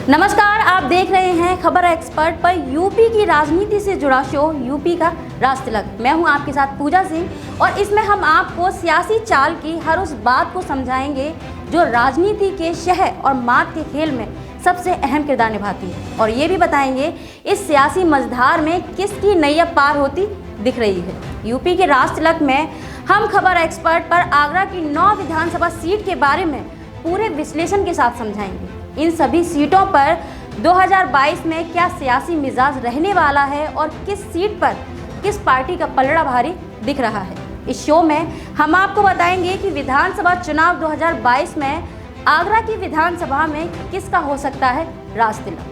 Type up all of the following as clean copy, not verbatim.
नमस्कार, आप देख रहे हैं खबर एक्सपर्ट पर यूपी की राजनीति से जुड़ा शो यूपी का राजतिलक। मैं हूं आपके साथ पूजा सिंह और इसमें हम आपको सियासी चाल की हर उस बात को समझाएंगे जो राजनीति के शह और मात के खेल में सबसे अहम किरदार निभाती है, और ये भी बताएंगे इस सियासी मझधार में किसकी नैया पार होती दिख रही है। यूपी के राजतिलक में हम खबर एक्सपर्ट पर आगरा की 9 विधानसभा सीट के बारे में पूरे विश्लेषण के साथ समझाएंगे। इन सभी सीटों पर 2022 में क्या सियासी मिजाज रहने वाला है और किस सीट पर किस पार्टी का पलड़ा भारी दिख रहा है। इस शो में हम आपको बताएंगे कि विधानसभा चुनाव 2022 में आगरा की विधानसभा में किसका हो सकता है राजतिलक।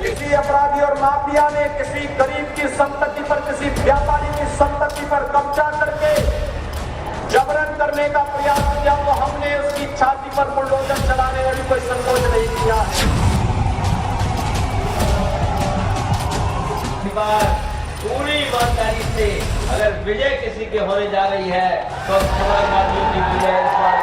किसी अपराधी और माफिया ने किसी गरीब की संपत्ति पर, किसी व्यापारी की संपत्ति पर कब्जा करके जबरन करने का प्रयास किया तो हमने उसकी छाती पर बुलडोजर चलाने में भी कोई संकोच नहीं किया। पूरी ईमानदारी से अगर विजय किसी के होने जा रही है तो समाजवादियों की विजय इस बार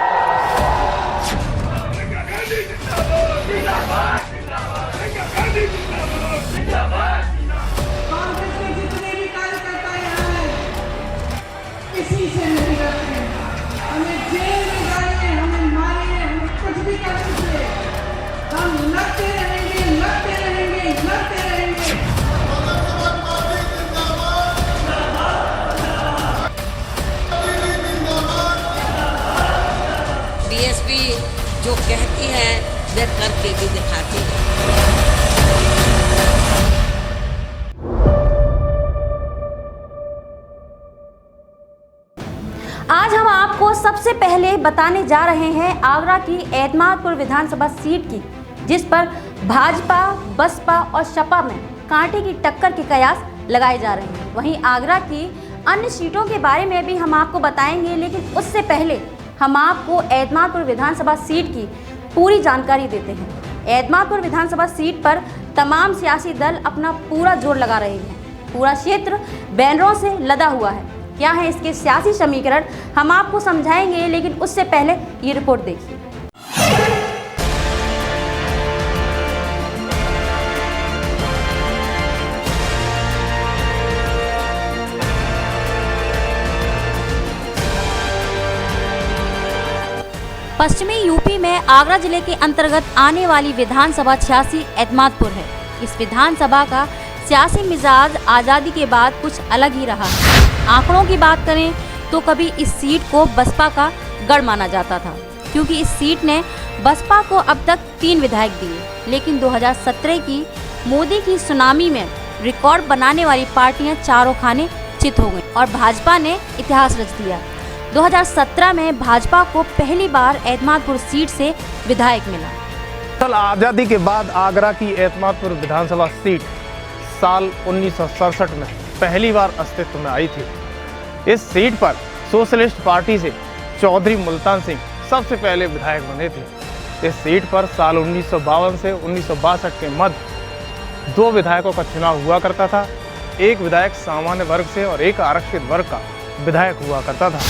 कांग्रेस के जितने भी कार्यकर्ता यहाँ हैं, किसी से नहीं डरते हैं। हमें जेल में डालेंगे, हमें मारेंगे, हम कुछ भी कर सकते हैं। हम लड़ते रहेंगे, लड़ते रहेंगे, लड़ते रहेंगे। बीएसपी जो कहती है वे करके भी दिखाती है। आज हम आपको सबसे पहले बताने जा रहे हैं आगरा की एतमादपुर विधानसभा सीट की, जिस पर भाजपा, बसपा और सपा में कांटे की टक्कर के कयास लगाए जा रहे हैं। वहीं आगरा की अन्य सीटों के बारे में भी हम आपको बताएंगे, लेकिन उससे पहले हम आपको एतमादपुर विधानसभा सीट की पूरी जानकारी देते हैं। एतमादपुर विधानसभा सीट पर तमाम सियासी दल अपना पूरा जोर लगा रहे हैं। पूरा क्षेत्र बैनरों से लदा हुआ है। क्या है इसके सियासी समीकरण, हम आपको समझाएंगे, लेकिन उससे पहले ये रिपोर्ट देखिए। पश्चिमी यूपी में आगरा जिले के अंतर्गत आने वाली विधानसभा 86 एतमादपुर है। इस विधानसभा का सियासी मिजाज आज़ादी के बाद कुछ अलग ही रहा है। आंकड़ों की बात करें तो कभी इस सीट को बसपा का गढ़ माना जाता था, क्योंकि इस सीट ने बसपा को अब तक 3 विधायक दिए। लेकिन 2017 की मोदी की सुनामी में रिकॉर्ड बनाने वाली पार्टियां चारों खाने चित हो गईं और भाजपा ने इतिहास रच दिया। 2017 में भाजपा को पहली बार एतमादपुर सीट से विधायक मिला। कल आज़ादी के बाद आगरा की एतमादपुर विधानसभा सीट साल 1967 में पहली बार अस्तित्व में आई थी। इस सीट पर सोशलिस्ट पार्टी से चौधरी मुल्तान सिंह सबसे पहले विधायक बने थे। इस सीट पर साल 1952 से 1962 के मध्य 2 विधायकों का चुनाव हुआ करता था। एक विधायक सामान्य वर्ग से और एक आरक्षित वर्ग का विधायक हुआ करता था।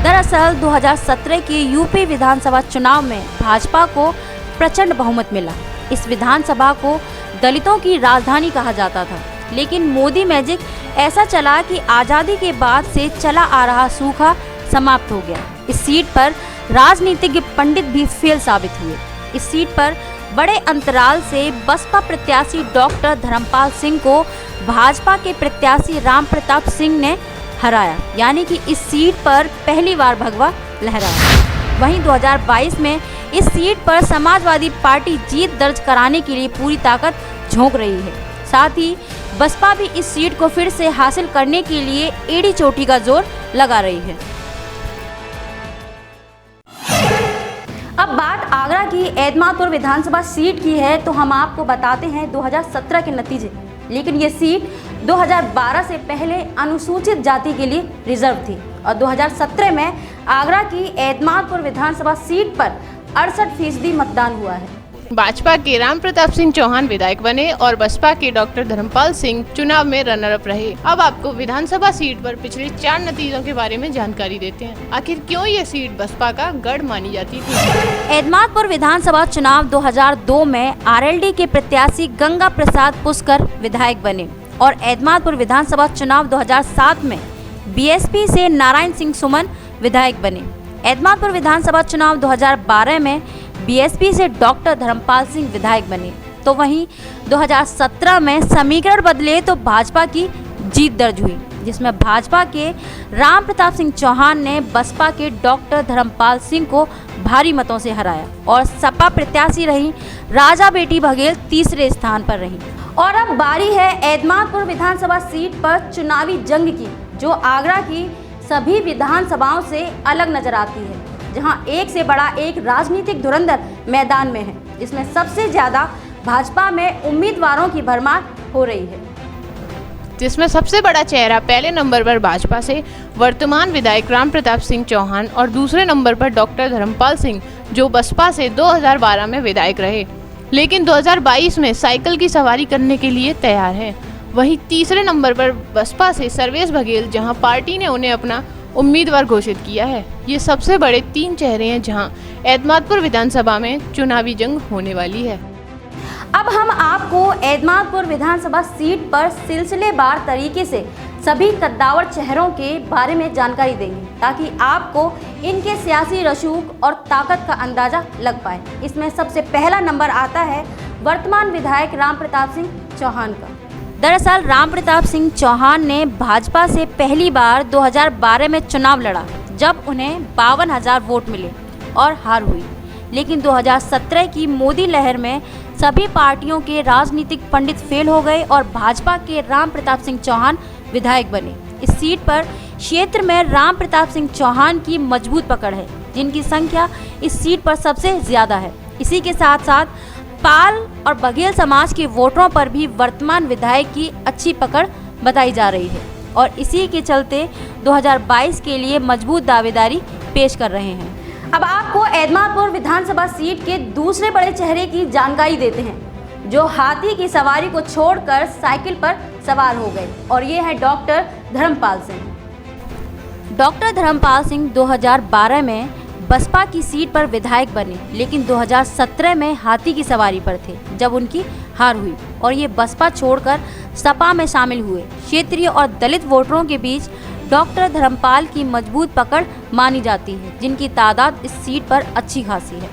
दरअसल 2017 के यूपी विधानसभा चुनाव में भाजपा को प्रचंड बहुमत मिला। इस विधानसभा को दलितों की राजधानी कहा जाता था, लेकिन मोदी मैजिक ऐसा चला कि आज़ादी के बाद से चला आ रहा सूखा समाप्त हो गया। इस सीट पर राजनीतिज्ञ पंडित भी फेल साबित हुए। इस सीट पर बड़े अंतराल से बसपा प्रत्याशी डॉक्टर धर्मपाल सिंह को भाजपा के प्रत्याशी राम प्रताप सिंह ने हराया, यानी कि इस सीट पर पहली बार भगवा लहराया। वहीं 2022 में इस सीट पर समाजवादी पार्टी जीत दर्ज कराने के लिए पूरी ताकत झोंक रही है। साथ ही बसपा भी इस सीट को फिर से हासिल करने के लिए एड़ी चोटी का जोर लगा रही है। अब बात आगरा की एतमादपुर विधानसभा सीट की है, तो हम आपको बताते हैं 2017 के नतीजे। लेकिन ये सीट 2012 से पहले अनुसूचित जाति के लिए रिजर्व थी और 2017 में आगरा की एतमादपुर विधानसभा सीट पर 68% मतदान हुआ है। भाजपा के राम प्रताप सिंह चौहान विधायक बने और बसपा के डॉक्टर धर्मपाल सिंह चुनाव में रनर अप रहे। अब आपको विधानसभा सीट पर पिछले 4 नतीजों के बारे में जानकारी देते हैं। आखिर क्यों ये सीट बसपा का गढ़ मानी जाती थी। एतमादपुर विधानसभा चुनाव 2002 में आरएलडी के प्रत्याशी गंगा प्रसाद पुष्कर विधायक बने और एतमादपुर विधानसभा चुनाव 2007 में बीएसपी से नारायण सिंह सुमन विधायक बने। एतमादपुर विधानसभा चुनाव 2012 में बीएसपी से डॉक्टर धर्मपाल सिंह विधायक बने। तो वहीं 2017 में समीकरण बदले तो भाजपा की जीत दर्ज हुई, जिसमें भाजपा के राम प्रताप सिंह चौहान ने बसपा के डॉक्टर धर्मपाल सिंह को भारी मतों से हराया और सपा प्रत्याशी रही राजा बेटी बघेल तीसरे स्थान पर रही। और अब बारी है एतमादपुर विधानसभा सीट पर चुनावी जंग की, जो आगरा की सभी विधानसभाओं से अलग नजर आती है, जहां एक से बड़ा एक राजनीतिक धुरंधर मैदान में है, जिसमें सबसे ज्यादा भाजपा में उम्मीदवारों की भरमार हो रही है, जिसमें सबसे बड़ा चेहरा पहले नंबर पर भाजपा से वर्तमान विधायक राम प्रताप सिंह चौहान और दूसरे नंबर पर डॉक्टर धर्मपाल सिंह, जो बसपा से 2012 में विधायक रहे, लेकिन 2022 में साइकिल की सवारी करने के लिए तैयार हैं। वहीं तीसरे नंबर पर बसपा से सर्वेश बघेल, जहां पार्टी ने उन्हें अपना उम्मीदवार घोषित किया है। ये सबसे बड़े 3 चेहरे हैं जहां एतमादपुर विधानसभा में चुनावी जंग होने वाली है। अब हम आपको एतमादपुर विधानसभा सीट पर सिलसिलेवार तरीके से सभी कद्दावर चेहरों के बारे में जानकारी देंगे, ताकि आपको इनके सियासी रसूख और ताकत का अंदाजा लग पाए। इसमें सबसे पहला नंबर आता है वर्तमान विधायक राम प्रताप सिंह चौहान का। दरअसल राम प्रताप सिंह चौहान ने भाजपा से पहली बार 2012 में चुनाव लड़ा, जब उन्हें 52,000 वोट मिले और हार हुई। लेकिन 2017 की मोदी लहर में सभी पार्टियों के राजनीतिक पंडित फेल हो गए और भाजपा के राम प्रताप सिंह चौहान विधायक बने। इस सीट पर क्षेत्र में राम प्रताप सिंह चौहान की मजबूत पकड़ है, जिनकी संख्या इस सीट पर सबसे ज्यादा है। इसी के साथ साथ पाल और बघेल समाज के वोटरों पर भी वर्तमान विधायक की अच्छी पकड़ बताई जा रही है और इसी के चलते 2022 के लिए मजबूत दावेदारी पेश कर रहे हैं। अब आपको एतमादपुर विधानसभा सीट के दूसरे बड़े चेहरे की जानकारी देते हैं, जो हाथी की सवारी को छोड़कर साइकिल पर सवार हो गए, और ये है डॉक्टर धर्मपाल सिंह। डॉक्टर धर्मपाल सिंह 2012 में बसपा की सीट पर विधायक बने, लेकिन 2017 में हाथी की सवारी पर थे, जब उनकी हार हुई और ये बसपा छोड़कर सपा में शामिल हुए। क्षेत्रीय और दलित वोटरों के बीच डॉक्टर धर्मपाल की मजबूत पकड़ मानी जाती है, जिनकी तादाद इस सीट पर अच्छी खासी है।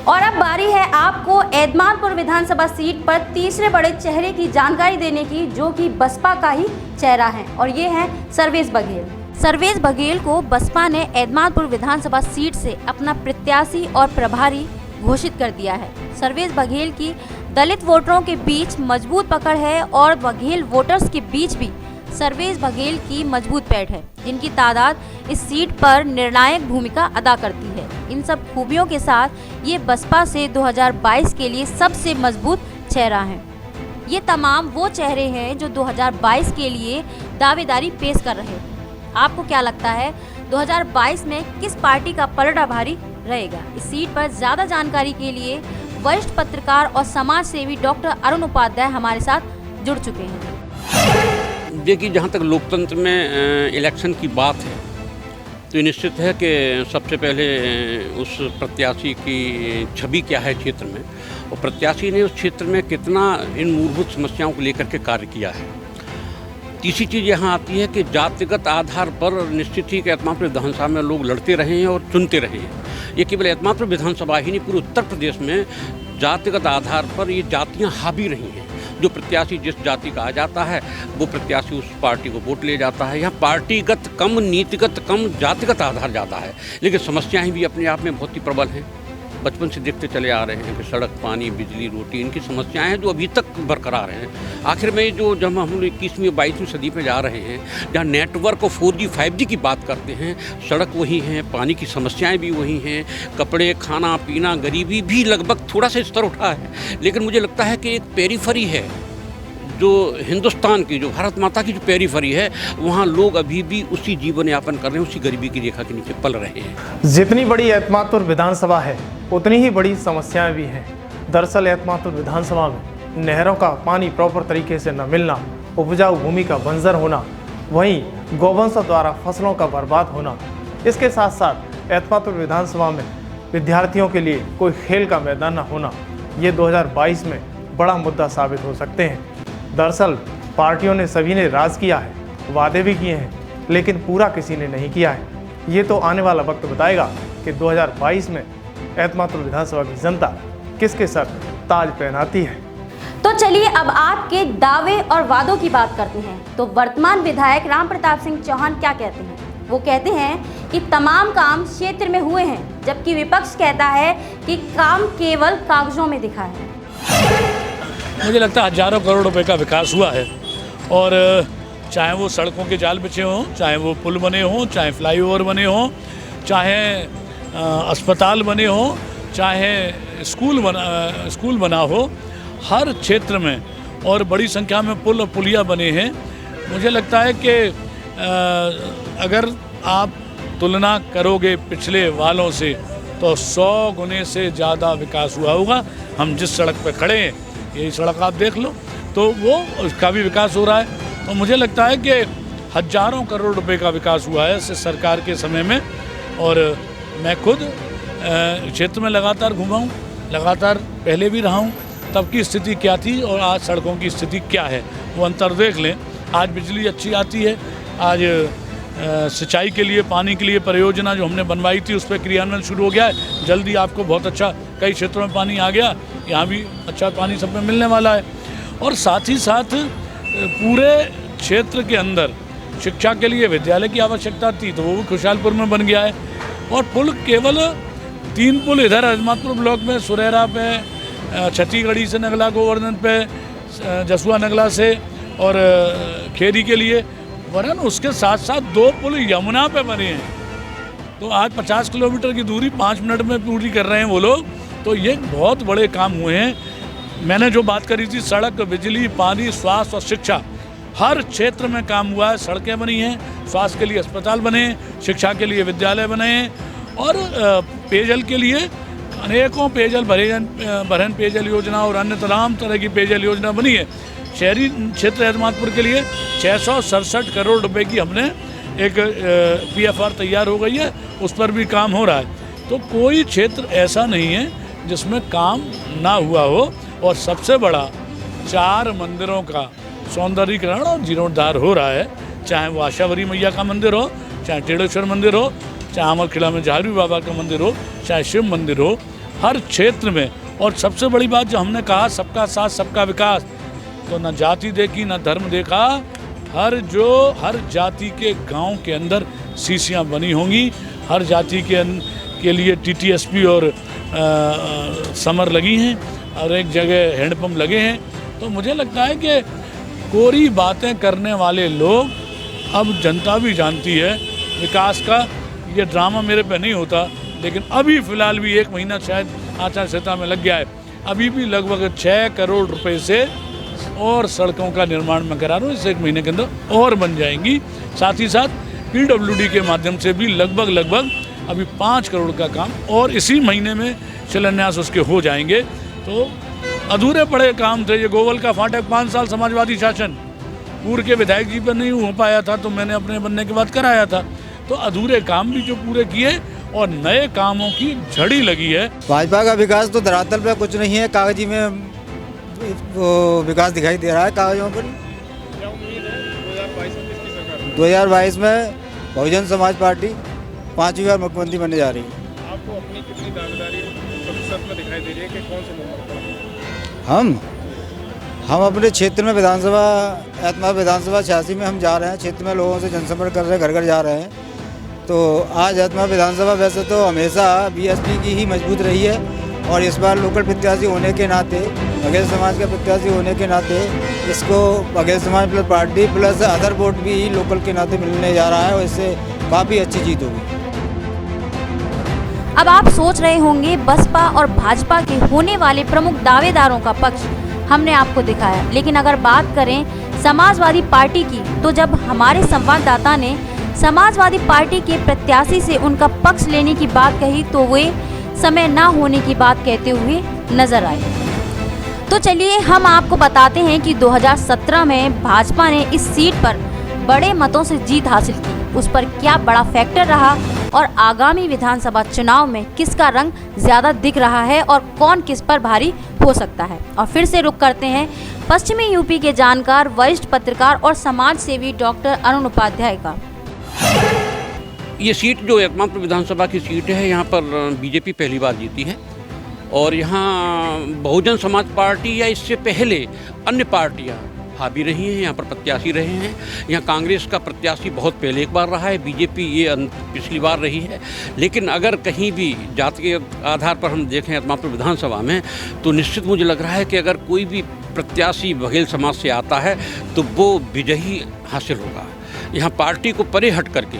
और अब बारी है आपको एतमादपुर विधानसभा सीट पर तीसरे बड़े चेहरे की जानकारी देने की, जो कि बसपा का ही चेहरा है, और ये है सर्वेश बघेल। सर्वेश बघेल को बसपा ने एतमादपुर विधानसभा सीट से अपना प्रत्याशी और प्रभारी घोषित कर दिया है। सर्वेश बघेल की दलित वोटरों के बीच मजबूत पकड़ है और बघेल वोटर्स के बीच भी सर्वेश बघेल की मजबूत पैठ है, जिनकी तादाद इस सीट पर निर्णायक भूमिका अदा करती है। इन सब खूबियों के साथ ये बसपा से 2022 के लिए सबसे मजबूत चेहरा है। ये तमाम वो चेहरे हैं जो 2022 के लिए दावेदारी पेश कर रहे हैं। आपको क्या लगता है 2022 में किस पार्टी का पलड़ा भारी रहेगा? इस सीट पर ज़्यादा जानकारी के लिए वरिष्ठ पत्रकार और समाज सेवी डॉक्टर अरुण उपाध्याय हमारे साथ जुड़ चुके हैं। देखिए, जहाँ तक लोकतंत्र में इलेक्शन की बात है, तो निश्चित है कि सबसे पहले उस प्रत्याशी की छवि क्या है क्षेत्र में, और प्रत्याशी ने उस क्षेत्र में कितना इन मूलभूत समस्याओं को लेकर के कार्य किया है। तीसरी चीज़ यहाँ आती है कि जातिगत आधार पर निश्चित ही एतमादपुर विधानसभा में लोग लड़ते रहे हैं और चुनते रहे हैं। ये केवल एतमादपुर विधानसभा ही नहीं, पूरे उत्तर प्रदेश में जातिगत आधार पर ये जातियाँ हावी रही हैं। जो प्रत्याशी जिस जाति का आ जाता है, वो प्रत्याशी उस पार्टी को वोट ले जाता है। यहाँ पार्टीगत कम, नीतिगत कम, जातिगत आधार ज़्यादा है, लेकिन समस्याएं भी अपने आप में बहुत ही प्रबल हैं। बचपन से देखते चले आ रहे हैं कि सड़क, पानी, बिजली, रोटी, इनकी समस्याएं हैं जो अभी तक बरकरार हैं। आखिर में जो जब हम 21वीं 22वीं सदी में जा रहे हैं, जहाँ नेटवर्क और 4G 5G की बात करते हैं, सड़क वही हैं, पानी की समस्याएं भी वही हैं, कपड़े, खाना पीना, गरीबी भी लगभग थोड़ा सा स्तर उठा है, लेकिन मुझे लगता है कि एक पेरीफरी है जो हिंदुस्तान की, जो भारत माता की जो पेरीफरी है, वहाँ लोग अभी भी उसी जीवन यापन कर रहे हैं, उसी गरीबी की रेखा के नीचे पल रहे हैं। जितनी बड़ी एतमादपुर विधानसभा है, उतनी ही बड़ी समस्याएं भी हैं। दरअसल एतमादपुर विधानसभा में नहरों का पानी प्रॉपर तरीके से न मिलना, उपजाऊ भूमि का बंजर होना, वहीं गौवंशों द्वारा फसलों का बर्बाद होना, इसके साथ साथ एतमादपुर विधानसभा में विद्यार्थियों के लिए कोई खेल का मैदान न होना, ये 2022 में बड़ा मुद्दा साबित हो सकते हैं। दरअसल पार्टियों ने सभी ने राज किया है, वादे भी किए हैं, लेकिन पूरा किसी ने नहीं किया है। ये तो आने वाला वक्त बताएगा कि 2022 में एतमादपुर विधानसभा की जनता किसके सर ताज पहनाती है। तो चलिए अब आपके दावे और वादों की बात करते हैं। तो वर्तमान विधायक राम प्रताप सिंह चौहान क्या कहते हैं? वो कहते हैं कि तमाम काम क्षेत्र में हुए हैं, जबकि विपक्ष कहता है कि काम केवल कागजों में दिखा है। मुझे लगता है हजारों करोड़ रुपए का विकास हुआ है, और चाहे वो सड़कों के जाल बिछे हों, चाहे वो पुल बने हों, चाहे फ्लाईओवर बने हों, चाहे अस्पताल बने हों, चाहे स्कूल बना हो, हर क्षेत्र में और बड़ी संख्या में पुल और पुलिया बने हैं। मुझे लगता है कि अगर आप तुलना करोगे पिछले वालों से तो 100 गुने से ज़्यादा विकास हुआ होगा। हम जिस सड़क पर खड़े हैं, यही सड़क आप देख लो, तो वो उसका भी विकास हो रहा है। तो मुझे लगता है कि हजारों करोड़ रुपए का विकास हुआ है इस सरकार के समय में। और मैं खुद क्षेत्र में लगातार घूमा हूँ, लगातार पहले भी रहा हूँ, तब की स्थिति क्या थी और आज सड़कों की स्थिति क्या है, वो अंतर देख लें। आज बिजली अच्छी आती है, आज सिंचाई के लिए, पानी के लिए परियोजना जो हमने बनवाई थी उस पर क्रियान्वयन शुरू हो गया है। जल्दी आपको बहुत अच्छा कई क्षेत्रों में पानी आ गया, यहाँ भी अच्छा पानी सब में मिलने वाला है। और साथ ही साथ पूरे क्षेत्र के अंदर शिक्षा के लिए विद्यालय की आवश्यकता थी, तो वो भी खुशहालपुर में बन गया है। और पुल केवल 3 पुल इधर अजमातपुर ब्लॉक में, सुरेरा पे, छत्तीगढ़ी से नगला गोवर्धन पे, जसुआ नगला से और खेरी के लिए, वरन उसके साथ साथ 2 पुल यमुना पे बने हैं। तो आज 50 किलोमीटर की दूरी 5 मिनट में पूरी कर रहे हैं वो लोग। तो ये बहुत बड़े काम हुए हैं। मैंने जो बात करी थी, सड़क, बिजली, पानी, स्वास्थ्य और शिक्षा, हर क्षेत्र में काम हुआ है। सड़कें बनी हैं, स्वास्थ्य के लिए अस्पताल बने हैं, शिक्षा के लिए विद्यालय बने हैं, और पेयजल के लिए अनेकों पेयजल भरन पेयजल योजना और अन्य तमाम तरह की पेयजल योजना बनी है। शहरी क्षेत्र अजमातपुर के लिए 667 करोड़ रुपए की हमने एक PFR तैयार हो गई है, उस पर भी काम हो रहा है। तो कोई क्षेत्र ऐसा नहीं है जिसमें काम ना हुआ हो। और सबसे बड़ा 4 मंदिरों का सौंदर्यीकरण और जीर्णोद्धार हो रहा है, चाहे वो आशावरी मैया का मंदिर हो, चाहे टेढ़ेश्वर मंदिर हो, चाहे अमरखिला में झालवी बाबा का मंदिर हो, चाहे शिव मंदिर हो, हर क्षेत्र में। और सबसे बड़ी बात जो हमने कहा, सबका साथ सबका विकास, तो न जाति देखी न धर्म देखा, हर जाति के गांव के अंदर सीसियां बनी होंगी, हर जाति के लिए TTSP और समर लगी हैं, और एक जगह हैंडपम्प लगे हैं। तो मुझे लगता है कि कोरी बातें करने वाले लोग, अब जनता भी जानती है विकास का, ये ड्रामा मेरे पे नहीं होता। लेकिन अभी फ़िलहाल भी 1 महीना शायद आचार संहिता में लग गया है, अभी भी लगभग 6 करोड़ रुपए से और सड़कों का निर्माण मैं करा रहा हूँ, इस 1 महीने के अंदर और बन जाएंगी। साथ ही साथ PWD के माध्यम से भी लगभग अभी 5 करोड़ का काम, और इसी महीने में शिलान्यास उसके हो जाएंगे। तो अधूरे पड़े काम थे। ये गोवल का फाटक 5 साल समाजवादी शासन पूर्व के विधायक जी पर नहीं हो पाया था, तो मैंने अपने बनने के बाद कराया था। तो अधूरे काम भी जो पूरे किए और नए कामों की झड़ी लगी है। भाजपा का विकास तो धरातल पे कुछ नहीं है, कागजी में वो विकास दिखाई दे रहा है कागजों पर। 2022 में बहुजन समाज पार्टी 5वीं बार मुख्यमंत्री बनने जा रही है। आपको अपनी कितनी दावेदारी प्रतिशत में दिखाई दे रही है कि कौन से नंबर पर? हम अपने क्षेत्र में विधानसभा एतमाद विधानसभा 86 में हम जा रहे हैं, क्षेत्र में लोगों से जनसंपर्क कर रहे हैं, घर घर जा रहे हैं। तो आज एतमाद विधानसभा वैसे तो हमेशा BSP की ही मजबूत रही है, और इस बार लोकल प्रत्याशी होने के नाते, बघेल समाज का प्रत्याशी होने के नाते, इसको बघेल समाज plus party plus other vote भी लोकल के नाते मिलने जा रहा है, और इससे काफ़ी अच्छी जीत होगी। अब आप सोच रहे होंगे बसपा और भाजपा के होने वाले प्रमुख दावेदारों का पक्ष हमने आपको दिखाया, लेकिन अगर बात करें समाजवादी पार्टी की, तो जब हमारे संवाददाता ने समाजवादी पार्टी के प्रत्याशी से उनका पक्ष लेने की बात कही, तो वे समय न होने की बात कहते हुए नजर आए। तो चलिए हम आपको बताते हैं कि 2017 में भाजपा ने इस सीट पर बड़े मतों से जीत हासिल की। उस पर क्या बड़ा फैक्टर रहा और आगामी विधानसभा चुनाव में किसका रंग ज्यादा दिख रहा है और कौन किस पर भारी हो सकता है। और फिर से रुक करते हैं पश्चिमी यूपी के जानकार, वरिष्ठ पत्रकार और समाज सेवी डॉक्टर अरुण उपाध्याय का। ये सीट जो एतमादपुर विधानसभा की सीट है, यहाँ पर बीजेपी पहली बार जीती है और यहाँ बहुजन समाज पार्टी या इससे पहले अन्य पार्टियाँ हावी रही हैं, यहाँ पर प्रत्याशी रहे हैं। यहाँ कांग्रेस का प्रत्याशी बहुत पहले एक बार रहा है, बीजेपी ये पिछली बार रही है। लेकिन अगर कहीं भी जाति के आधार पर हम देखें एतमादपुर विधानसभा में, तो निश्चित मुझे लग रहा है कि अगर कोई भी प्रत्याशी बघेल समाज से आता है तो वो विजयी हासिल होगा। यहाँ पार्टी को परे हट करके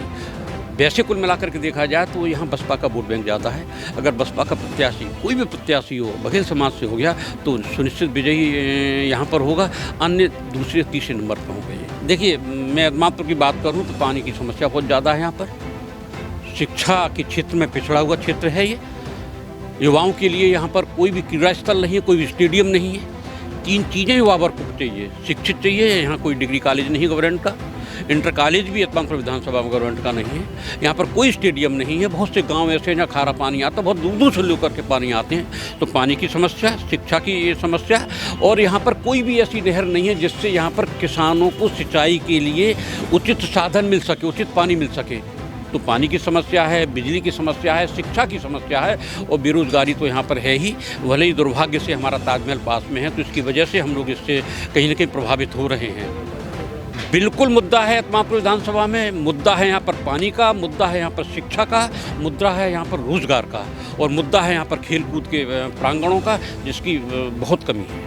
वैसे कुल मिलाकर के देखा जाए तो यहाँ बसपा का वोट बैंक ज़्यादा है। अगर बसपा का प्रत्याशी कोई भी प्रत्याशी हो बघेल समाज से हो गया तो सुनिश्चित विजयी यहाँ पर होगा, अन्य दूसरे तीसरे नंबर पर होंगे। देखिए, मैं एतमादपुर की बात करूँ तो पानी की समस्या बहुत ज़्यादा है यहाँ पर। शिक्षा के क्षेत्र में पिछड़ा हुआ क्षेत्र है ये। युवाओं के लिए यहाँ पर कोई भी क्रीड़ा स्थल नहीं है, कोई भी स्टेडियम नहीं है। 3 चीज़ें युवा वर्ग को चाहिए। शिक्षित चाहिए, यहाँ कोई डिग्री कॉलेज नहीं गवर्नमेंट का, इंटर कॉलेज भी एतमादपुर विधानसभा में गवर्नमेंट का नहीं है, यहाँ पर कोई स्टेडियम नहीं है। बहुत से गांव ऐसे हैं जहाँ खारा पानी आता, बहुत दूर दूर से लोग करके पानी आते हैं। तो पानी की समस्या, शिक्षा की ये समस्या, और यहाँ पर कोई भी ऐसी नहर नहीं है जिससे यहाँ पर किसानों को सिंचाई के लिए उचित साधन मिल सके, उचित पानी मिल सके। तो पानी की समस्या है, बिजली की समस्या है, शिक्षा की समस्या है और बेरोजगारी तो यहाँ पर है ही। भले ही दुर्भाग्य से हमारा ताजमहल पास में है तो इसकी वजह से हम लोग इससे कहीं न कहीं प्रभावित हो रहे हैं। बिल्कुल मुद्दा है एतमादपुर विधानसभा में, मुद्दा है यहाँ पर पानी का, मुद्दा है यहाँ पर शिक्षा का, मुद्दा है यहाँ पर रोजगार का, और मुद्दा है यहाँ पर खेलकूद के प्रांगणों का, जिसकी बहुत कमी है।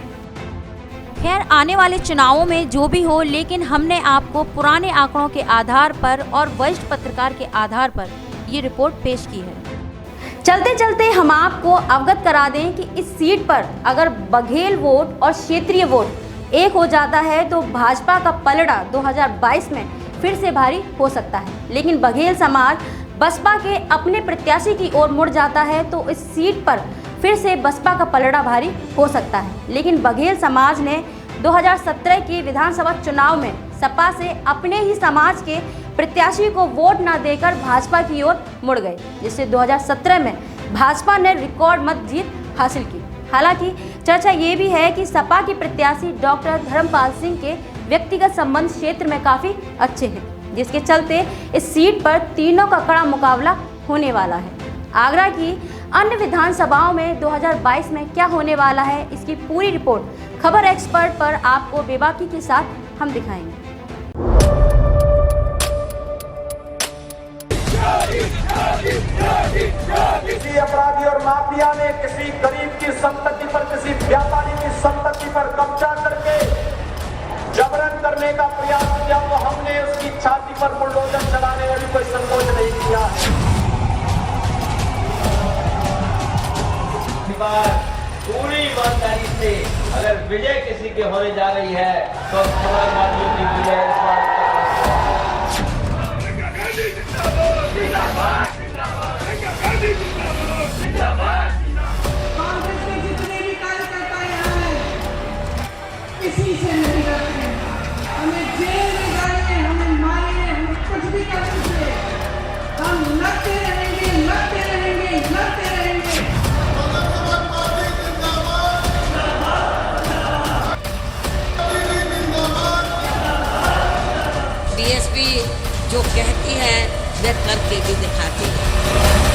खैर, आने वाले चुनावों में जो भी हो, लेकिन हमने आपको पुराने आंकड़ों के आधार पर और वरिष्ठ पत्रकार के आधार पर ये रिपोर्ट पेश की है। चलते चलते हम आपको अवगत करा दें कि इस सीट पर अगर बघेल वोट और क्षेत्रीय वोट एक हो जाता है तो भाजपा का पलड़ा 2022 में फिर से भारी हो सकता है। लेकिन बघेल समाज बसपा के अपने प्रत्याशी की ओर मुड़ जाता है तो इस सीट पर फिर से बसपा का पलड़ा भारी हो सकता है। लेकिन बघेल समाज ने 2017 के विधानसभा चुनाव में सपा से अपने ही समाज के प्रत्याशी को वोट न देकर भाजपा की ओर मुड़ गए, जिससे 2017 में भाजपा ने रिकॉर्ड मत जीत हासिल की। हालांकि चर्चा ये भी है कि सपा के प्रत्याशी डॉक्टर धर्मपाल सिंह के व्यक्तिगत संबंध क्षेत्र में काफ़ी अच्छे हैं, जिसके चलते इस सीट पर तीनों का कड़ा मुकाबला होने वाला है। आगरा की अन्य विधानसभाओं में 2022 में क्या होने वाला है, इसकी पूरी रिपोर्ट खबर एक्सपर्ट पर आपको बेबाकी के साथ हम दिखाएंगे। किसी अपराधी और माफिया ने किसी गरीब की संपत्ति पर, किसी व्यापारी की संपत्ति पर कब्जा करके जबरन करने का प्रयास किया तो हमने उसकी छाती पर बुलडोजर चलाने में भी कोई संकोच नहीं किया। पूरी ईमानदारी से अगर विजय किसी के होने जा रही है तो समाजवादियों की विजय इस बार। कांग्रेस के जितने भी कार्यकर्ता यहाँ हैं, किसी से नहीं डरते हैं। हमें जेल में डालेंगे, हमें मारेंगे, हम कुछ भी कर सकते हैं। हम लड़ते रहेंगे, लड़ते रहेंगे, लड़ते रहेंगे। बीएसपी जो कहती है वे करके भी दिखाती है।